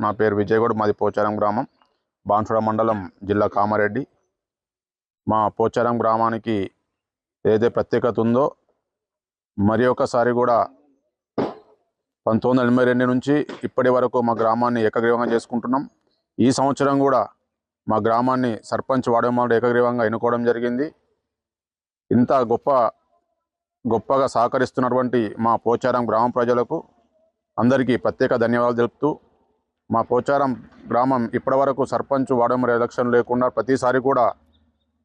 నా పేరు విజయగౌడ్, మాది పోచారం గ్రామం, బాన్సువాడ మండలం, జిల్లా కామారెడ్డి. మా పోచారం గ్రామానికి ఏదైతే ప్రత్యేకత ఉందో మరి ఒకసారి కూడా 1982 నుంచి ఇప్పటి వరకు మా గ్రామాన్ని ఏకగ్రీవంగా చేసుకుంటున్నాం. ఈ సంవత్సరం కూడా మా గ్రామాన్ని సర్పంచ్ వార్డు ఏకగ్రీవంగా ఎన్నుకోవడం జరిగింది. ఇంత గొప్పగా సహకరిస్తున్నటువంటి మా పోచారం గ్రామ ప్రజలకు అందరికీ ప్రత్యేక ధన్యవాదాలు తెలుపుతూ, మా పోచారం గ్రామం ఇప్పటివరకు సర్పంచ్ వార్డు ఎలక్షన్ లేకుండా ప్రతిసారి కూడా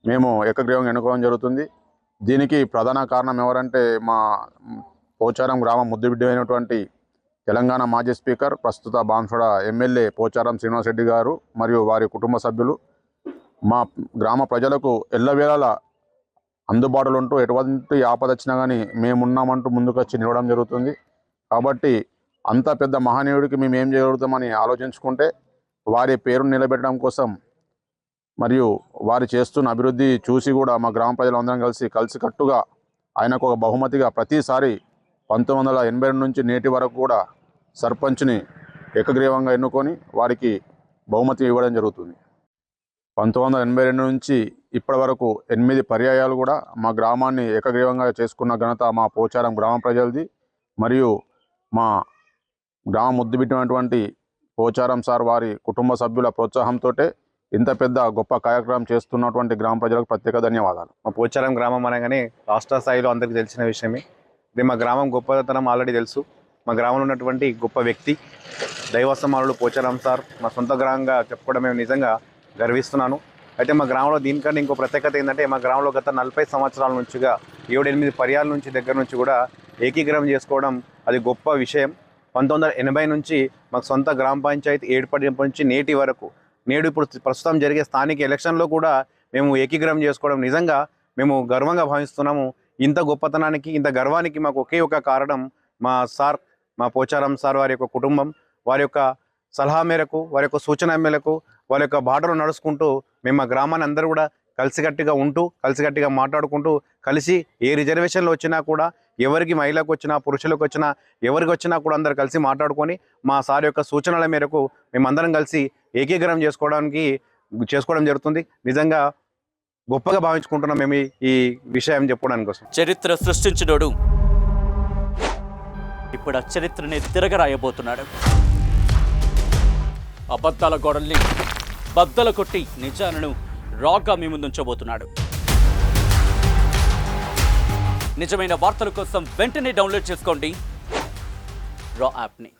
మేము ఏకగ్రీవంగా ఎన్నుకోవడం జరుగుతుంది. దీనికి ప్రధాన కారణం ఎవరంటే మా పోచారం గ్రామం ముద్దుబిడ్డ అయినటువంటి తెలంగాణ మాజీ స్పీకర్, ప్రస్తుత బాన్సువాడ ఎమ్మెల్యే పోచారం శ్రీనివాస్ రెడ్డి గారు మరియు వారి కుటుంబ సభ్యులు మా గ్రామ ప్రజలకు ఎల్లవేళలా అందుబాటులో ఉంటూ ఎటువంటి ఆపద వచ్చినా కానీ మేమున్నామంటూ ముందుకొచ్చి నిలవడం జరుగుతుంది. కాబట్టి అంత పెద్ద మహనీయుడికి మేము ఏం చేయగలుగుతామని ఆలోచించుకుంటే వారి పేరును నిలబెట్టడం కోసం మరియు వారు చేస్తున్న అభివృద్ధి చూసి కూడా మా గ్రామ ప్రజలందరం కలిసికట్టుగా ఆయనకు ఒక బహుమతిగా ప్రతిసారి 1982 నుంచి నేటి వరకు కూడా సర్పంచ్ని ఏకగ్రీవంగా ఎన్నుకొని వారికి బహుమతి ఇవ్వడం జరుగుతుంది. 1982 నుంచి ఇప్పటి వరకు 8 పర్యాయాలు కూడా మా గ్రామాన్ని ఏకగ్రీవంగా చేసుకున్న ఘనత మా పోచారం గ్రామ ప్రజలది. మరియు మా గ్రామ ముద్దుబిట్టినటువంటి పోచారం సార్ వారి కుటుంబ సభ్యుల ప్రోత్సాహంతో ఇంత పెద్ద గొప్ప కార్యక్రమం చేస్తున్నటువంటి గ్రామ ప్రజలకు ప్రత్యేక ధన్యవాదాలు. మా పోచారం గ్రామం అనగానే రాష్ట్ర స్థాయిలో అందరికీ తెలిసిన విషయమే. ఇది మా గ్రామం గొప్పతనం ఆల్రెడీ తెలుసు. మా గ్రామంలో ఉన్నటువంటి గొప్ప వ్యక్తి దైవ సమానులు పోచారం సార్ మా సొంత గ్రామంగా చెప్పుకోవడం మేము నిజంగా గర్విస్తున్నాను. అయితే మా గ్రామంలో దీనికంటే ఇంకో ప్రత్యేకత ఏంటంటే, మా గ్రామంలో గత 40 సంవత్సరాల నుంచిగా 7-8 పర్యాల నుంచి దగ్గర నుంచి కూడా ఏకీగ్రహం చేసుకోవడం అది గొప్ప విషయం. 1980 నుంచి మాకు సొంత గ్రామ పంచాయతీ ఏర్పడినప్పటి నుంచి నేటి వరకు నేడు ఇప్పుడు ప్రస్తుతం జరిగే స్థానిక ఎలక్షన్లో కూడా మేము ఏకీగ్రహం చేసుకోవడం నిజంగా మేము గర్వంగా భావిస్తున్నాము. ఇంత గొప్పతనానికి, ఇంత గర్వానికి మాకు ఒకే ఒక కారణం మా సార్, మా పోచారం సార్ వారి యొక్క కుటుంబం, వారి యొక్క సలహా మేరకు, వారి యొక్క సూచన మేరకు, వారి యొక్క బాటలో నడుచుకుంటూ మేము మా గ్రామాన్ని అందరూ కూడా కలిసికట్టుగా ఉంటూ, కలిసికట్టుగా మాట్లాడుకుంటూ, కలిసి ఏ రిజర్వేషన్లు వచ్చినా కూడా, ఎవరికి మహిళలకు వచ్చినా, పురుషులకు వచ్చినా, ఎవరికి వచ్చినా కూడా అందరు కలిసి మాట్లాడుకొని మా సార్ యొక్క సూచనల మేరకు మేమందరం కలిసి ఏకీగ్రహం చేసుకోవడం జరుగుతుంది. నిజంగా గొప్పగా భావించుకుంటున్నాం మేము ఈ విషయం చెప్పుకోవడానికి కోసం. చరిత్ర సృష్టించినోడు ఇప్పుడు ఆ చరిత్రని తిరగరాయబోతున్నాడు. అబద్ధాల గోడల్ని బద్దలు కొట్టి నిజాలను రాగా మీ ముందుంచబోతున్నాడు. నిజమైన వార్తల కోసం వెంటనే డౌన్లోడ్ చేసుకోండి రా యాప్ని.